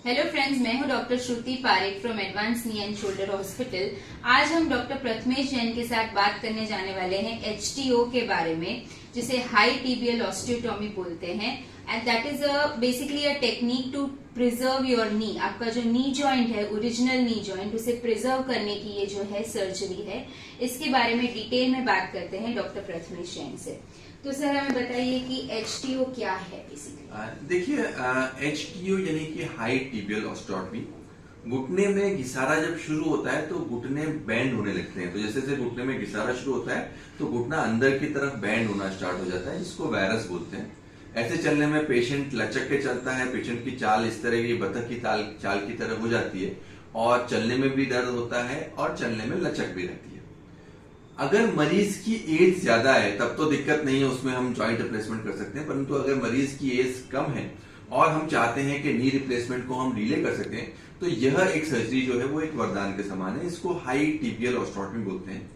Hello friends, मैं हूं doctor Shruti Parekh from advance knee and shoulder hospital. आज हम डॉक्टर प्रथमेश जैन के साथ बात करने जाने वाले हैं एचटीओ के बारे में, जिसे हाई टिबियल ऑस्टियोटॉमी बोलते हैं। And that is basically a technique to preserve your knee. आपका जो नी जॉइंट है, ओरिजिनल नी जॉइंट, उसे प्रिजर्व करने की ये जो है सर्जरी है। इसके बारे में डिटेल में बात करते हैं डॉक्टर प्रथमेश जैन से। तो सर, हमें बताइए कि एचटीओ क्या है बेसिकली। देखिए, एचटीओ यानी कि हाई टिबियल ऑस्टियोटॉमी। घुटने में घिसारा जब शुरू होता है तो घुटने बैंड होने लगते हैं। तो जैसे जैसे घुटने में घिसारा शुरू होता है तो घुटना अंदर की तरफ बैंड होना स्टार्ट हो जाता है, जिसको वायरस बोलते हैं। ऐसे चलने में पेशेंट लचक के चलता है। पेशेंट की चाल इस तरह की बतख की चाल की तरह हो जाती है और चलने में भी दर्द होता है और चलने में लचक भी रहती है। अगर मरीज की एज ज्यादा है तब तो दिक्कत नहीं है, उसमें हम जॉइंट रिप्लेसमेंट कर सकते हैं। परंतु अगर मरीज की एज कम है और हम चाहते हैं कि नी रिप्लेसमेंट को हम डिले कर सकें, तो यह एक सर्जरी जो है वो एक वरदान के समान है। इसको हाई टिबियल ऑस्टियोटॉमी बोलते हैं।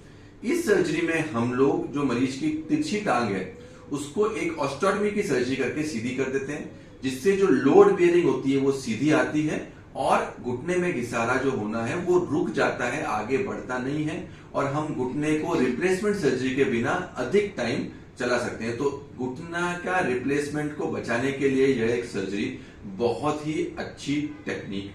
इस सर्जरी में हम लोग जो मरीज की तिरछी टांग है उसको एक ऑस्टियोटॉमी की सर्जरी करके सीधी कर देते हैं, जिससे जो लोड बेयरिंग होती है वो सीधी आती है और घुटने में घिसारा जो होना है वो रुक जाता है, आगे बढ़ता नहीं है और हम घुटने को रिप्लेसमेंट सर्जरी के बिना अधिक टाइम चला सकते हैं। तो घुटना का रिप्लेसमेंट को बचाने के लिए यह एक सर्जरी बहुत ही अच्छी टेक्निक।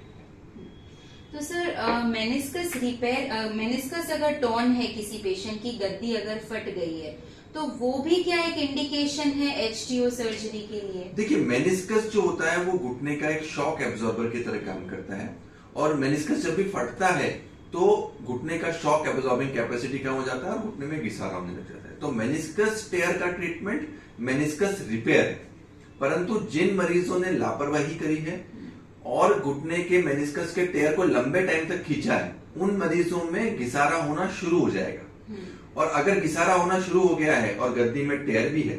तो सर, मेनिस्कस रिपेयर, मेनिस्कस अगर टॉर्न है, किसी पेशेंट की गद्दी अगर फट गई है, तो वो भी क्या एक इंडिकेशन है एचटीओ सर्जरी के लिए? देखिए, मेनिस्कस जो होता है वो घुटने का एक शॉक एब्जॉर्बर की तरह काम करता है और मेनिस्कस जब भी फटता है तो घुटने का शॉक एब्जॉर्बिंग कैपेसिटी कम हो जाता है और घुटने में घिसारा होने लग जाता है। तो मेनिस्कस टेयर का ट्रीटमेंट मेनिस्कस रिपेयर है। परंतु जिन मरीजों ने लापरवाही करी है और घुटने के मेनिस्कस के टेयर को लंबे टाइम तक खींचा है, उन मरीजों में घिसारा होना शुरू हो जाएगा। और अगर घिसारा होना शुरू हो गया है और गद्दी में टेयर भी है,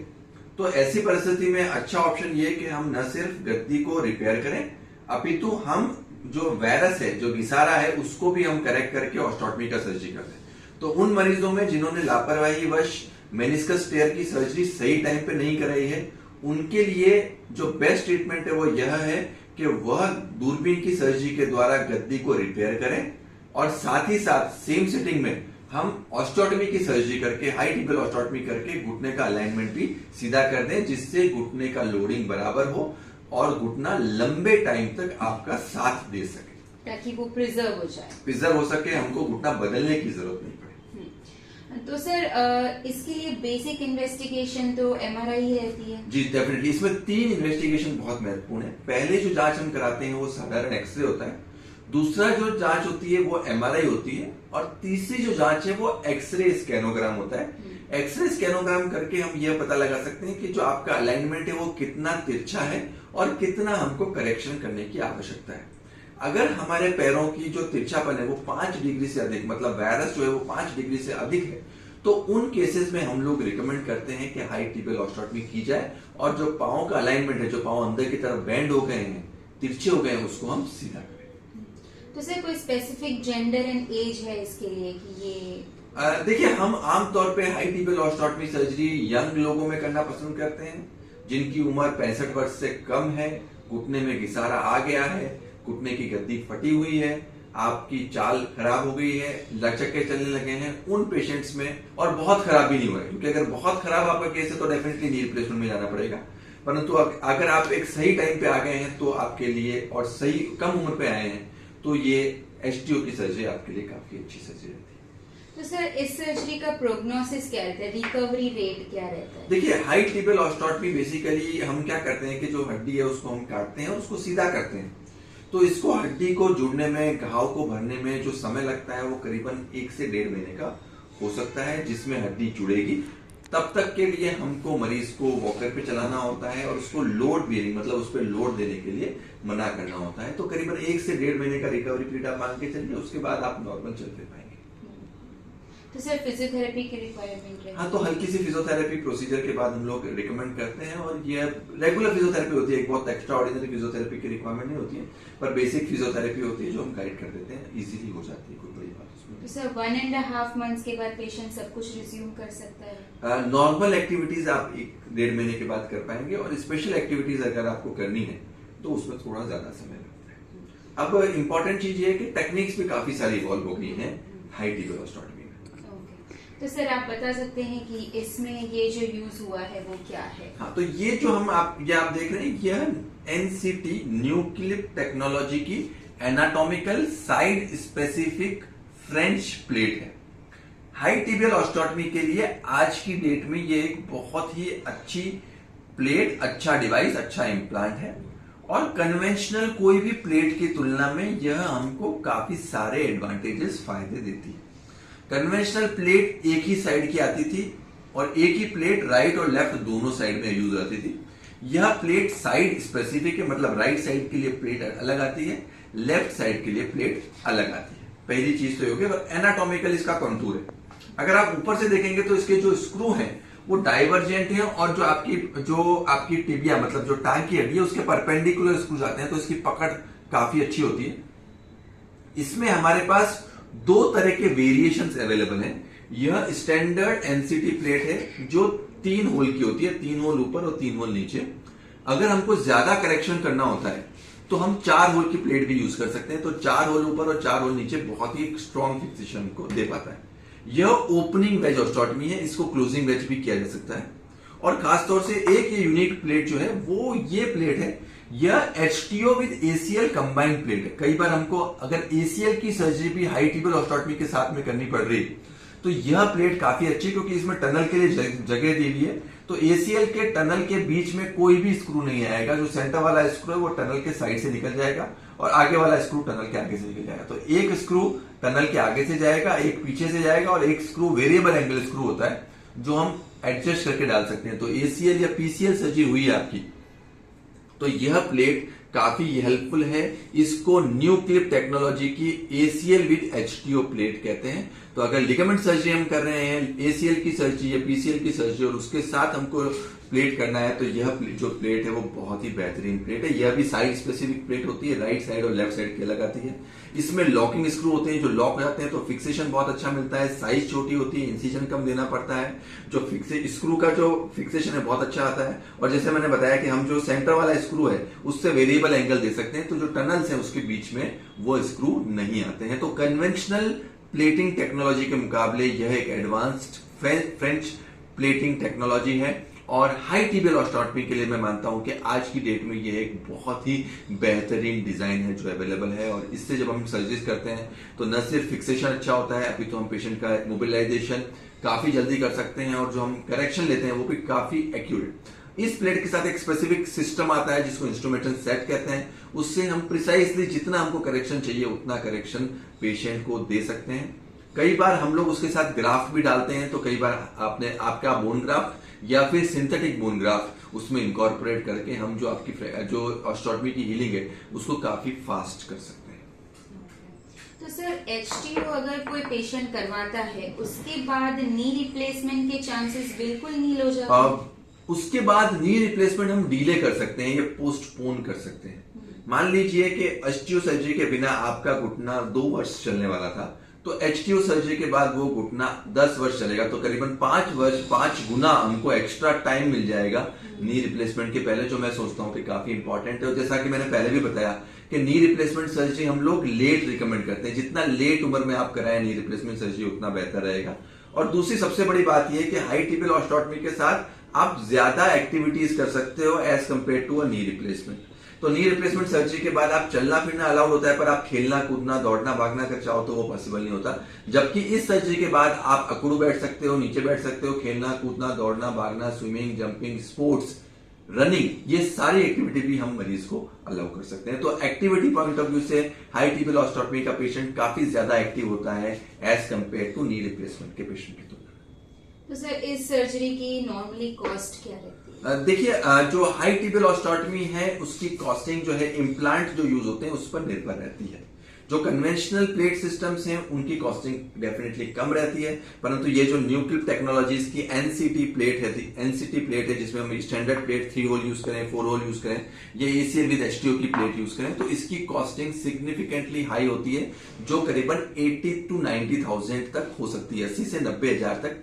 तो ऐसी परिस्थिति में अच्छा ऑप्शन ये कि हम न सिर्फ गद्दी को रिपेयर करें, अपितु हम जो वायरस है, जो घिसारा है, उसको भी हम करेक्ट करके ऑस्टियोटॉमी का सर्जरी कर दें। तो उन मरीजों में जिन्होंने लापरवाही वश मेनिस्कस टेयर की सर्जरी सही टाइम पे नहीं कराई है, उनके लिए जो बेस्ट ट्रीटमेंट है वो यह है कि वह दूरबीन की सर्जरी के द्वारा गद्दी को रिपेयर करें और साथ ही साथ सेम सिटिंग में हम ऑस्टियोटॉमी की सर्जरी करके, हाई टिबियल ऑस्टियोटॉमी करके घुटने का अलाइनमेंट भी सीधा कर दें, जिससे घुटने का लोडिंग बराबर हो और घुटना लंबे टाइम तक आपका साथ दे सके, ताकि वो प्रिजर्व हो जाए, प्रिजर्व हो सके, हमको घुटना बदलने की जरूरत नहीं पड़े। तो सर, इसके लिए बेसिक इन्वेस्टिगेशन तो एमआरआई ही रहती है? जी, डेफिनेटली। इसमें 3 इन्वेस्टिगेशन बहुत महत्वपूर्ण है। पहले जो जांच हम कराते हैं वो साधारण एक्सरे होता है, दूसरा जो जांच होती है वो एमआरआई होती है और तीसरी जो जांच है वो एक्सरे स्कैनोग्राम होता है। एक्सरे स्कैनोग्राम करके हम यह पता लगा सकते हैं कि जो आपका अलाइनमेंट है वो कितना तिरछा है और कितना हमको करेक्शन करने की आवश्यकता है। अगर हमारे पैरों की जो तिरछापन है वो 5 डिग्री से अधिक, मतलब वायरस जो है वो 5 डिग्री से अधिक है, तो उन केसेस में हम लोग रिकमेंड करते हैं कि हाई टिबियल ऑस्टियोटॉमी की जाए और जो पांव का अलाइनमेंट है, जो पांव अंदर की तरफ बेंड हो गए हैं, तिरछे हो गए हैं, उसको हम सीधा करें। तो सर, कोई स्पेसिफिक जेंडर एंड एज है इसके लिए कि ये? देखिए, हम आमतौर पे high tibial osteotomy surgery young लोगों में करना पसंद करते हैं, जिनकी उम्र 65 वर्ष से कम है, घुटने में घिसारा आ गया है, घुटने की गद्दी फटी हुई है, आपकी चाल खराब हो गई है, लचक के चलने लगे हैं, उन पेशेंट्स में, और बहुत खराब भी नहीं हुआ है, क्योंकि अगर बहुत खराब आपका केस है तो डेफिनेटली नी रिप्लेसमेंट में जाना पड़ेगा। परंतु अगर आप एक सही टाइम पे आ गए हैं तो आपके लिए, और सही कम उम्र पे आए हैं, तो ये एचटीओ की सर्जरी आपके लिए काफी अच्छी सर्जरी रहती है। तो सर, इस सर्जरी का प्रोग्नोसिस क्या रहता है, रिकवरी रेट क्या रहता है? देखिए, हाई टिबियल ऑस्टियोटॉमी बेसिकली हम क्या करते हैं कि जो हड्डी है उसको हम काटते हैं और उसको सीधा करते हैं। तो इसको, हड्डी को जुड़ने में, घाव को भरने में जो समय लगता है वो करीबन 1 से 1.5 महीने का हो सकता है, जिसमें हड्डी जुड़ेगी। तब तक के लिए हमको मरीज को वॉकर पे चलाना होता है और उसको लोड बेयरिंग, मतलब उस पर लोड देने के लिए मना करना होता है। तो करीबन 1 से 1.5 महीने का रिकवरी पीरियड आप मान के चलिए, उसके बाद आप नॉर्मल चलते पाएंगे। तो सर, फिजियोथेरेपी की रिक्वायरमेंट है? हाँ, तो हल्की सी फिजियोथेरेपी प्रोसीजर के बाद हम लोग रिकमेंड करते हैं और ये रेगुलर फिजियोथेरेपी होती है, एक बहुत एक्स्ट्रा ऑर्डिनरी फिजियोथेरेपी की रिक्वायरमेंट नहीं होती है, पर बेसिक फिजियोथेरेपी होती है जो हम गाइड कर देते हैं, इजीली हो जाती है, कोई बड़ी बात उसमें। तो सर, 1.5 मंथ्स के बाद पेशेंट सब कुछ रिज्यूम कर सकता है? नॉर्मल एक्टिविटीज आप 1-1.5 महीने के बाद कर पाएंगे और स्पेशल एक्टिविटीज अगर आपको करनी है तो उसमें थोड़ा ज्यादा समय लगता है। अब इम्पोर्टेंट चीज ये है कि टेक्निक्स भी काफी सारी इवॉल्व हो गई हैं हाई टिबियल ऑस्टियोटॉमी में। तो सर आप बता सकते हैं कि इसमें ये जो यूज हुआ है वो क्या है? हाँ, तो ये जो आप देख रहे हैं, यह एनसीटी न्यूक्लिप टेक्नोलॉजी की anatomical side specific French plate है। हाई टिबियल ऑस्टियोटॉमी के लिए आज की डेट में ये एक बहुत ही अच्छी प्लेट, अच्छा डिवाइस, अच्छा इम्प्लांट है और कन्वेंशनल कोई भी प्लेट की तुलना में यह हमको काफी सारे एडवांटेजेस, फायदे देती है। कन्वेंशनल प्लेट एक ही साइड की आती थी और एक ही प्लेट राइट और लेफ्ट दोनों साइड में यूज होती थी। यह प्लेट साइड स्पेसिफिक है, मतलब राइट साइड के लिए प्लेट अलग आती है, लेफ्ट साइड के लिए प्लेट अलग आती है। पहली चीज तो ये होगी। और एनाटॉमिकल इसका कंटूर है, अगर आप ऊपर से देखेंगे तो इसके जो स्क्रू हैं वो डाइवर्जेंट है और जो आपकी टिबिया, मतलब जो टांग की हड्डी है, उसके परपेंडिकुलर स्क्रूज आते हैं, तो इसकी पकड़ काफी अच्छी होती है। इसमें हमारे पास दो तरह के वेरिएशंस अवेलेबल हैं। यह स्टैंडर्ड एनसीटी प्लेट है जो 3 होल की होती है, 3 होल ऊपर और 3 होल नीचे। अगर हमको ज्यादा करेक्शन करना होता है तो हम 4 होल की प्लेट भी यूज कर सकते हैं, तो 4 होल ऊपर और 4 होल नीचे बहुत ही स्ट्रॉन्ग फिक्सेशन को दे पाता है। यह ओपनिंग वेज ऑस्टियोटॉमी है, इसको क्लोजिंग वेज भी किया जा सकता है। और खासतौर से एक ये यूनिक प्लेट जो है वो ये प्लेट है, यह एचटीओ विद एसीएल कंबाइंड प्लेट है। कई बार हमको अगर एसीएल की सर्जरी भी हाई टिबियल ऑस्टियोटॉमी के साथ में करनी पड़ रही तो यह प्लेट काफी अच्छी, क्योंकि इसमें टनल के लिए जगह दी हुई है। तो एसीएल के टनल के बीच में कोई भी स्क्रू नहीं आएगा। जो सेंटर वाला स्क्रू है वो टनल के साइड से निकल जाएगा और आगे वाला स्क्रू टनल के आगे से निकल जाएगा। तो एक स्क्रू टनल के आगे से जाएगा, एक पीछे से जाएगा और एक स्क्रू वेरिएबल एंगल स्क्रू होता है जो हम एडजस्ट करके डाल सकते हैं। तो एसीएल या पीसीएल सर्जरी हुई है आपकी तो यह प्लेट काफी हेल्पफुल है। इसको न्यूक्लिप टेक्नोलॉजी की एसीएल विद एचटीओ प्लेट कहते हैं। तो अगर लिगामेंट सर्जरी हम कर रहे हैं, एसीएल की सर्जरी या पीसीएल की सर्जरी, और उसके साथ हमको प्लेट करना है, तो यह जो प्लेट है वो बहुत ही बेहतरीन प्लेट है। यह भी साइड स्पेसिफिक प्लेट होती है, राइट साइड और लेफ्ट साइड की अलग आती है। इसमें लॉकिंग स्क्रू होते हैं जो लॉक हो जाते हैं, तो फिक्सेशन बहुत अच्छा मिलता है। साइज छोटी होती है, इंसिजन कम देना पड़ता है। जो स्क्रू का जो फिक्सेशन है बहुत अच्छा आता है। और जैसे मैंने बताया कि हम जो सेंटर वाला स्क्रू है उससे वेरिएबल एंगल दे सकते हैं, तो जो टनल्स हैं उसके बीच में वो स्क्रू नहीं आते हैं। तो कन्वेंशनल प्लेटिंग टेक्नोलॉजी के मुकाबले यह एक एडवांस्ड फ्रेंच प्लेटिंग टेक्नोलॉजी है। और हाई टिबियल ऑस्टियोटॉमी के लिए मैं मानता हूं कि आज की डेट में यह एक बहुत ही बेहतरीन डिजाइन है जो अवेलेबल है। और इससे जब हम सर्जरीज करते हैं तो न सिर्फ फिक्सेशन अच्छा होता है, अभी तो हम पेशेंट का मोबिलाइजेशन काफी जल्दी कर सकते हैं और जो हम करेक्शन लेते हैं वो भी काफी एक्यूरेट। इस प्लेट के साथ एक स्पेसिफिक सिस्टम आता है जिसको इंस्ट्रूमेंटेशन सेट कहते हैं। उससे हम प्रिसाइसली जितना हमको करेक्शन चाहिए उतना करेक्शन पेशेंट को दे सकते हैं। कई बार हम लोग उसके साथ ग्राफ्ट भी डालते हैं, तो कई बार आपका बोन ग्राफ्ट या फिर सिंथेटिक बोन ग्राफ्ट उसमें इनकॉर्पोरेट करके हम जो आपकी जो ऑस्टियोटॉमी की हीलिंग है उसको काफी फास्ट कर सकते हैं। तो सर एचटीओ अगर कोई पेशेंट करवाता है उसके बाद नी रिप्लेसमेंट के चांसेस बिल्कुल नील हो जाते हैं? उसके बाद नी रिप्लेसमेंट हम डिले कर सकते हैं या पोस्टपोन कर सकते हैं। मान लीजिए कि एचटीओ सर्जरी के बिना आपका घुटना 2 वर्ष चलने वाला था, तो एचटीओ सर्जरी के बाद वो घुटना 10 वर्ष चलेगा, तो करीबन 5 गुना हमको एक्स्ट्रा टाइम मिल जाएगा नी रिप्लेसमेंट के पहले, जो मैं सोचता हूँ कि काफी इंपॉर्टेंट है। और जैसा कि मैंने पहले भी बताया कि नी रिप्लेसमेंट सर्जरी हम लोग लेट रिकमेंड करते हैं। जितना लेट उम्र में आप कराएं नी रिप्लेसमेंट सर्जरी उतना बेहतर रहेगा। और दूसरी सबसे बड़ी बात यह है कि हाई टिबियल ऑस्टियोटॉमी के साथ आप ज्यादा एक्टिविटीज कर सकते हो as compare to a knee replacement. तो नी रिप्लेसमेंट सर्जरी के बाद आप चलना फिरना अलाउड होता है, पर आप खेलना कूदना दौड़ना भागना अगर चाहो तो वो पॉसिबल नहीं होता। जबकि इस सर्जरी के बाद आप अकड़ू बैठ सकते हो, नीचे बैठ सकते हो, खेलना कूदना दौड़ना भागना, स्विमिंग, जंपिंग, स्पोर्ट्स, रनिंग, ये सारी एक्टिविटी भी हम मरीज को अलाउ कर सकते हैं। तो एक्टिविटी पॉइंट ऑफ व्यू से हाई टिबियल ऑस्टियोटॉमी का पेशेंट काफी ज्यादा एक्टिव होता है as compare to knee replacement के पेशेंट की तुलना। तो सर इस सर्जरी की नॉर्मली कॉस्ट क्या रहती है? देखिए, जो हाई टिबियल ऑस्टियोटॉमी है उसकी कॉस्टिंग जो है इम्प्लांट जो यूज होते हैं उस पर निर्भर रहती है। जो कन्वेंशनल प्लेट सिस्टम्स हैं उनकी कॉस्टिंग डेफिनेटली कम रहती है, परंतु ये जो न्यू क्लिप टेक्नोलॉजीज की एनसीटी प्लेट है जिसमें हम स्टैंडर्ड प्लेट 3 होल यूज करें, 4 होल यूज करें, ये एसीएल विद एचटीओ की प्लेट यूज करें, तो इसकी कॉस्टिंग सिग्निफिकेंटली हाई होती है, जो करीबन 80 to 90,000 तक हो सकती है। 80 से 90,000 तक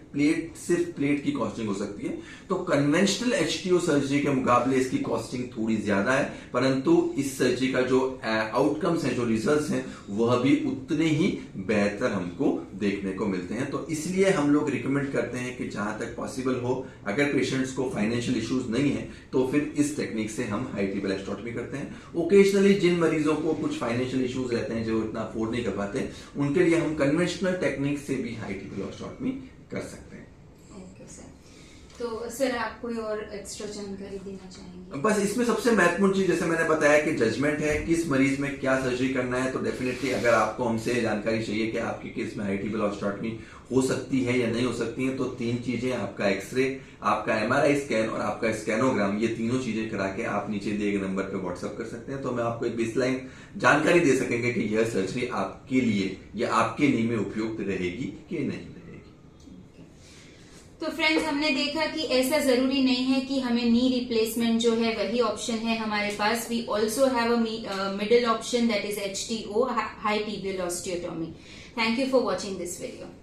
सिर्फ प्लेट की कॉस्टिंग हो सकती है। तो कन्वेंशनल एचटीओ सर्जरी के मुकाबले इसकी कॉस्टिंग थोड़ी ज्यादा है, परंतु इस सर्जरी का जो आउटकम्स हैं, जो रिजल्ट्स हैं, वह भी उतने ही बेहतर हमको देखने को मिलते हैं। तो इसलिए हम लोग रिकमेंड करते हैं कि जहां तक पॉसिबल हो, अगर पेशेंट्स को फाइनेंशियल इश्यूज नहीं है तो फिर इस टेक्निक से हम हाई टिबियल एस्ट्रोटमी करते हैं। ओकेजनली जिन मरीजों को कुछ फाइनेंशियल इश्यूज रहते हैं, जो इतना अफोर्ड नहीं कर पाते, उनके लिए हम कन्वेंशनल टेक्निक से भी हाई टिबियल एस्ट्रोटमी कर सकते हैं। ओके सर, तो सर आप कोई और एक्स्ट्रा जानकारी देना चाहेंगे? बस इसमें सबसे महत्वपूर्ण चीज, जैसे मैंने बताया कि जजमेंट है, किस मरीज में क्या सर्जरी करना है। तो डेफिनेटली अगर आपको हमसे जानकारी चाहिए कि आपके केस में हाई टिबियल एस्ट्रोटमी हो सकती है या नहीं हो सकती है, तो 3 चीजें, आपका एक्सरे, आपका एमआरआई स्कैन और आपका स्कैनोग्राम, ये तीनों चीजें करा के आप नीचे दिए गए नंबर पे व्हाट्सएप कर सकते हैं। तो मैं आपको एक बेसलाइन जानकारी दे सकेंगे कि यह सर्जरी आपके लिए या आपके नी में उपयुक्त रहेगी कि नहीं रहेगी। तो फ्रेंड्स, हमने देखा कि ऐसा जरूरी नहीं है कि हमें नी रिप्लेसमेंट जो है वही ऑप्शन है हमारे पास। We also have a middle option, that is HTO, high tibial osteotomy. Thank you for watching this video.